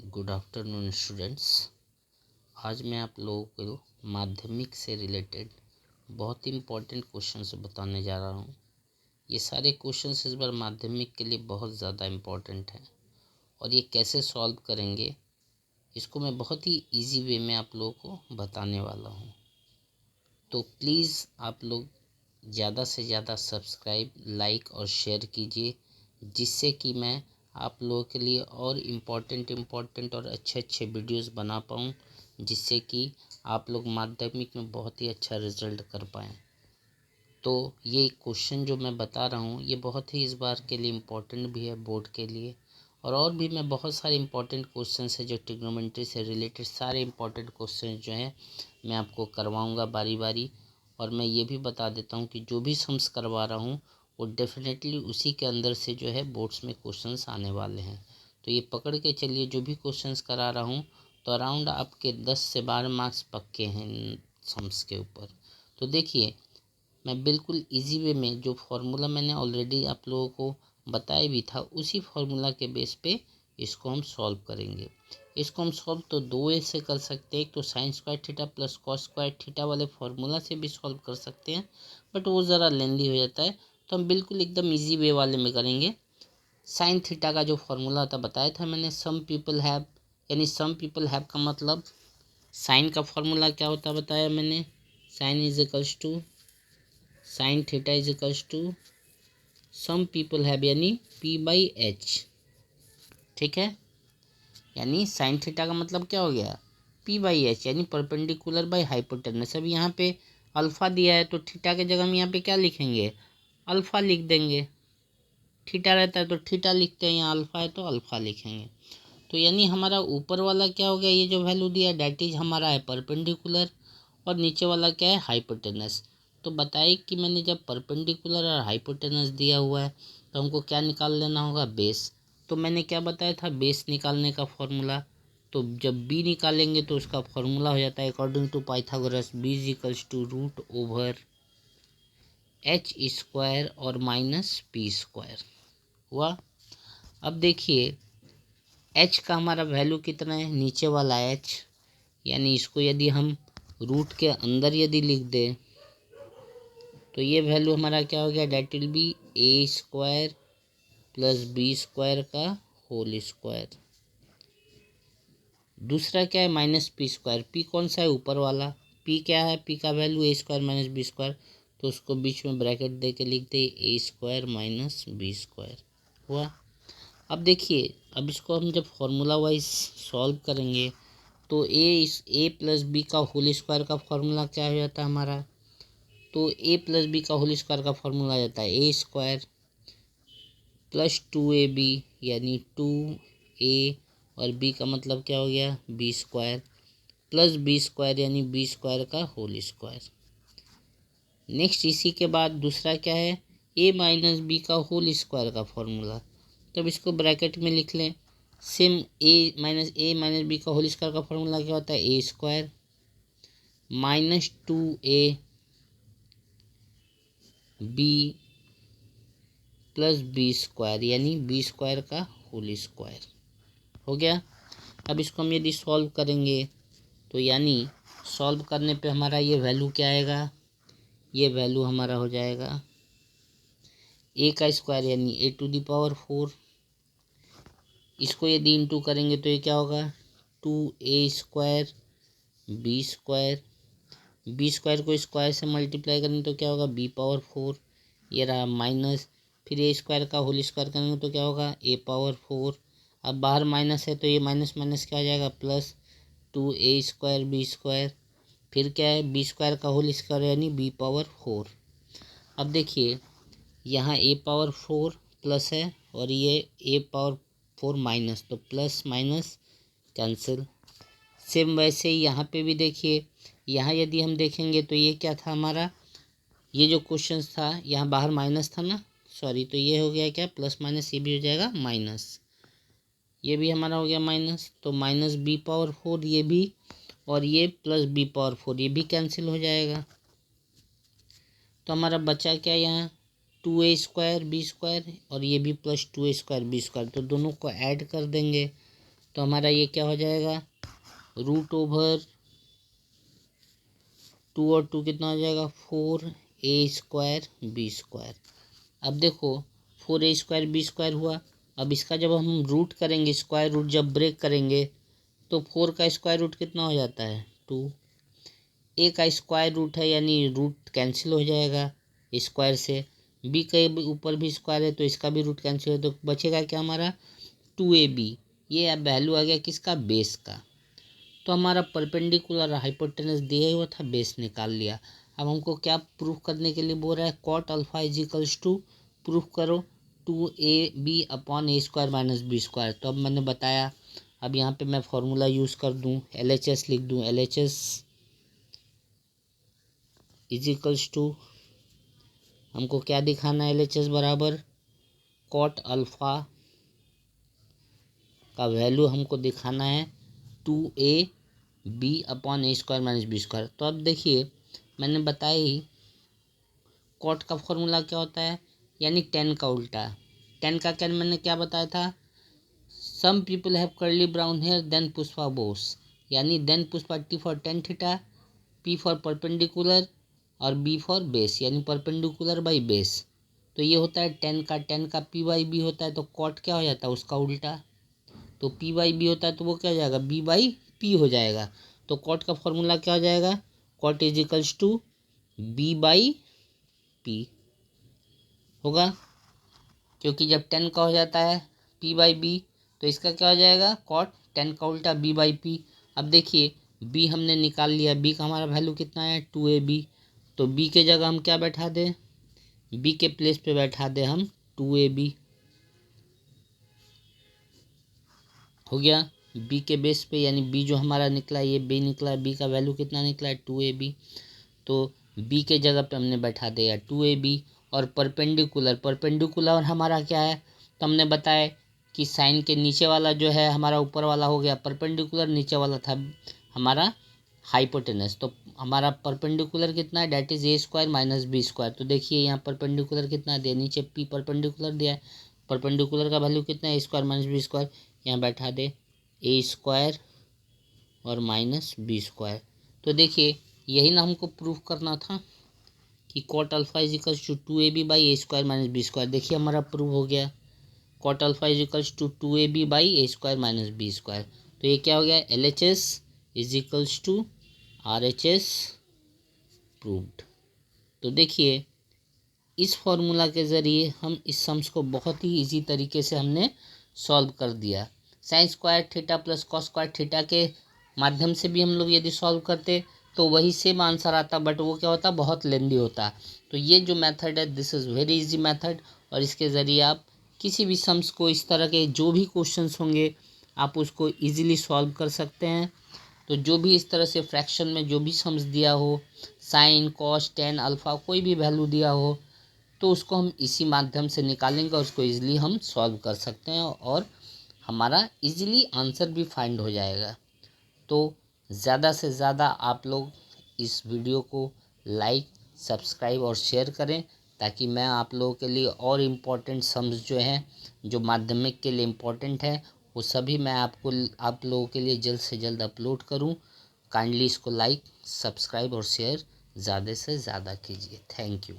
Good afternoon students. आज मैं आप लोगों को माध्यमिक से रिलेटेड बहुत ही इम्पोर्टेंट क्वेश्चंस बताने जा रहा हूँ। ये सारे क्वेश्चंस इस बार माध्यमिक के लिए बहुत ज़्यादा इम्पोर्टेंट हैं और ये कैसे सॉल्व करेंगे इसको मैं बहुत ही इजी वे में आप लोगों को बताने वाला हूँ। तो प्लीज़ आप लोग ज़्यादा से ज़्यादा सब्सक्राइब, लाइक और शेयर कीजिए, जिससे कि मैं आप लोगों के लिए और इम्पोर्टेंट और अच्छे वीडियोस बना पाऊँ, जिससे कि आप लोग माध्यमिक में बहुत ही अच्छा रिजल्ट कर पाएँ। तो ये क्वेश्चन जो मैं बता रहा हूँ ये बहुत ही इस बार के लिए इम्पोर्टेंट भी है बोर्ड के लिए, और भी मैं बहुत सारे इम्पोर्टेंट क्वेश्चन है जो ट्रिग्नोमेट्री से रिलेटेड सारे इम्पोर्टेंट क्वेश्चन जो हैं मैं आपको करवाऊँगा बारी बारी। और मैं ये भी बता देता हूँ कि जो भी सम्स करवा रहा हूँ वो डेफिनेटली उसी के अंदर से जो है बोर्ड्स में क्वेश्चंस आने वाले हैं। तो ये पकड़ के चलिए, जो भी क्वेश्चंस करा रहा हूँ तो अराउंड आपके 10 से 12 मार्क्स पक्के हैं इन सम्स के ऊपर। तो देखिए, मैं बिल्कुल इजी वे में जो फार्मूला मैंने ऑलरेडी आप लोगों को बताया भी था उसी फार्मूला के बेस पे इसको हम सॉल्व करेंगे। इसको हम सॉल्व तो दो वे से कर सकते हैं। एक तो sine square theta plus cos square theta वाले फार्मूला से भी सॉल्व कर सकते हैं, बट वो ज़रा लेंदी हो जाता है। तो हम बिल्कुल एकदम इजी वे वाले में करेंगे। साइन थीटा का जो फार्मूला था बताया था मैंने, सम पीपल हैव, यानी सम पीपल हैव का मतलब साइन का फार्मूला क्या होता है बताया मैंने। Sine is equals to sine theta is equals to some people have, यानी पी बाई एच। ठीक है, यानी साइन थीटा का मतलब क्या हो गया, पी बाई एच, यानी परपेंडिकुलर बाई हाइपोटेनस। अब यहाँ पे अल्फ़ा दिया है तो थीटा के जगह हम यहाँ पे क्या लिखेंगे, अल्फ़ा लिख देंगे। थीटा रहता है तो थीटा लिखते हैं, यहाँ अल्फ़ा है तो अल्फ़ा लिखेंगे। तो यानी हमारा ऊपर वाला क्या हो गया, ये जो वैल्यू दिया डैट इज हमारा है परपेंडिकुलर, और नीचे वाला क्या है, हाइपोटेनस। तो बताइए कि मैंने जब परपेंडिकुलर और हाइपोटेनस दिया हुआ है तो हमको क्या निकाल लेना होगा, बेस। तो मैंने क्या बताया था, बेस निकालने का फॉर्मूला। तो जब बी निकालेंगे तो उसका फॉर्मूला हो जाता है according to Pythagoras, B is equals to root over H square और माइनस पी स्क्वायर हुआ। अब देखिए एच का हमारा वैल्यू कितना है, नीचे वाला एच, यानी इसको यदि हम रूट के अंदर यदि लिख दें तो ये वैल्यू हमारा क्या हो गया, that will be A square plus B square का होल स्क्वायर। दूसरा क्या है, माइनस पी स्क्वायर। पी कौन सा है, ऊपर वाला। पी क्या है, पी का वैल्यू ए स्क्वायर माइनस बी स्क्वायर, तो उसको बीच में ब्रैकेट दे के लिख दे ए स्क्वायर माइनस बी स्क्वायर हुआ। अब देखिए, अब इसको हम जब फॉर्मूला वाइज सॉल्व करेंगे तो ए प्लस बी का होल स्क्वायर का फॉर्मूला क्या हो जाता है हमारा, तो ए प्लस बी का होल स्क्वायर का फॉर्मूला आ जाता है ए स्क्वायर प्लस 2ab, यानी 2a, और b का मतलब क्या हो गया, B square plus B square, यानी बी स्क्वायर का होल स्क्वायर। नेक्स्ट इसी के बाद दूसरा क्या है, a माइनस बी का होल स्क्वायर का फॉर्मूला। तब इसको ब्रैकेट में लिख लें। सेम ए माइनस बी का होल स्क्वायर का फॉर्मूला क्या होता है, A square minus 2a B plus B square, यानी बी स्क्वायर का होल स्क्वायर हो गया। अब इसको हम यदि सॉल्व करेंगे तो यानी सॉल्व करने पे हमारा ये वैल्यू क्या आएगा, ये वैल्यू हमारा हो जाएगा ए का स्क्वायर, यानी ए टू द पावर 4। इसको यदि इंटू करेंगे तो ये क्या होगा, 2a square B square, B square को स्क्वायर से मल्टीप्लाई करेंगे तो क्या होगा, बी पावर 4। ये रहा माइनस, फिर ए स्क्वायर का होल स्क्वायर करेंगे तो क्या होगा, ए पावर 4। अब बाहर माइनस है तो ये माइनस माइनस क्या आ जाएगा, plus 2a square B square, फिर क्या है, बी स्क्वायर का होल स्क्वायर यानी बी पावर 4। अब देखिए यहाँ ए पावर 4 प्लस है और ये ए पावर 4 माइनस, तो प्लस माइनस कैंसिल। सेम वैसे ही यहाँ पे भी देखिए, यहाँ यदि हम देखेंगे तो ये क्या था हमारा, ये जो क्वेश्चन था यहाँ बाहर माइनस था ना, सॉरी, तो ये हो गया क्या, प्लस माइनस, ये भी हो जाएगा माइनस, ये भी हमारा हो गया माइनस, तो माइनस बी पावर 4 ये भी, और ये प्लस बी पावर 4 ये भी कैंसिल हो जाएगा। तो हमारा बचा क्या यहाँ, 2a स्क्वायर बी स्क्वायर, और ये भी plus 2a square B square, तो दोनों को ऐड कर देंगे तो हमारा ये क्या हो जाएगा, रूट ओवर 2 और 2 कितना हो जाएगा, 4a² b²। अब देखो 4a² b² हुआ। अब इसका जब हम रूट करेंगे, स्क्वायर रूट जब ब्रेक करेंगे तो 4 का स्क्वायर रूट कितना हो जाता है, 2। ए का स्क्वायर रूट है यानी रूट कैंसिल हो जाएगा स्क्वायर से, बी के ऊपर भी स्क्वायर है तो इसका भी रूट कैंसिल है, तो बचेगा क्या हमारा 2ab। ये अब वैल्यू आ गया किसका, बेस का। तो हमारा परपेंडिकुलर हाइपोटेनस दिया हुआ था, बेस निकाल लिया। अब हमको क्या प्रूफ करने के लिए बोल रहा है, cot alpha is equals to, proof करो 2ab/a² - b²। तो अब मैंने बताया, अब यहाँ पे मैं फॉर्मूला यूज़ कर दूँ, LHS लिख दूँ, LHS इज इक्वल्स टू, हमको क्या दिखाना है, LHS बराबर कॉट अल्फ़ा का वैल्यू हमको दिखाना है 2ab/a² - b²। तो अब देखिए मैंने बताया ही, कॉट का फॉर्मूला क्या होता है, यानी 10 का उल्टा। 10 का क्या मैंने क्या बताया था, some people have curly brown hair then Pushpa Bose, यानी then Pushpa T for tan theta, P for perpendicular और B फॉर बेस, यानी परपेंडिकुलर बाई बेस। तो ये होता है 10 का P/B होता है, तो कॉट क्या हो जाता है, उसका उल्टा। तो P/B होता है तो वो क्या हो जाएगा, B/P हो जाएगा। तो कॉट का फॉर्मूला क्या हो जाएगा, cot is equals to B/P होगा, क्योंकि जब 10 का हो जाता है P/B तो इसका क्या हो जाएगा, कॉट 10 का उल्टा B/P। अब देखिए B हमने निकाल लिया, B का हमारा वैल्यू कितना है 2ab। तो B के जगह हम क्या बैठा दें, B के प्लेस पे बैठा दें हम 2ab, हो गया। B के बेस पे यानी B जो हमारा निकला, ये B निकला, B का वैल्यू कितना निकला है 2ab। तो B के जगह पे हमने बैठा दिया 2ab। और परपेंडिकुलर हमारा क्या है, तो हमने बताया कि साइन के नीचे वाला जो है हमारा ऊपर वाला हो गया परपेंडिकुलर, नीचे वाला था हमारा हाइपोटेनस। तो हमारा परपेंडिकुलर कितना है, डेट इज a² - b²। तो देखिए यहाँ परपेंडिकुलर कितना दिया, नीचे P परपेंडिकुलर दिया है, परपेंडिकुलर का वैल्यू कितना है a² - b², यहाँ बैठा दे a² और -b²। तो देखिए यही ना हमको प्रूफ करना था कि cot alpha is equals to 2ab/a² - b²। देखिए हमारा प्रूफ हो गया, cot alpha is equals to 2ab/a² - b²। तो ये क्या हो गया, LHS is equals to RHS proved. तो देखिए इस फॉर्मूला के ज़रिए हम इस सम्स को बहुत ही इजी तरीके से हमने सॉल्व कर दिया। Sine square theta plus cos square theta के माध्यम से भी हम लोग यदि सॉल्व करते तो वही सेम आंसर आता, बट वो क्या होता, बहुत लेंदी होता। तो ये जो मेथड है, this is very easy method, और इसके ज़रिए आप किसी भी सम्स को, इस तरह के जो भी क्वेश्चंस होंगे आप उसको इजीली सॉल्व कर सकते हैं। तो जो भी इस तरह से फ्रैक्शन में जो भी सम्स दिया हो, साइन कॉस टेन अल्फ़ा कोई भी वैल्यू दिया हो, तो उसको हम इसी माध्यम से निकालेंगे और उसको इजीली हम सॉल्व कर सकते हैं और हमारा इजीली आंसर भी फाइंड हो जाएगा। तो ज़्यादा से ज़्यादा आप लोग इस वीडियो को लाइक, सब्सक्राइब और शेयर करें, ताकि मैं आप लोगों के लिए और इम्पोर्टेंट सम्स जो हैं, जो माध्यमिक के लिए इम्पोर्टेंट है, वो सभी मैं आप लोगों के लिए जल्द से जल्द अपलोड करूं। काइंडली इसको लाइक, सब्सक्राइब और शेयर ज़्यादा से ज़्यादा कीजिए। Thank you.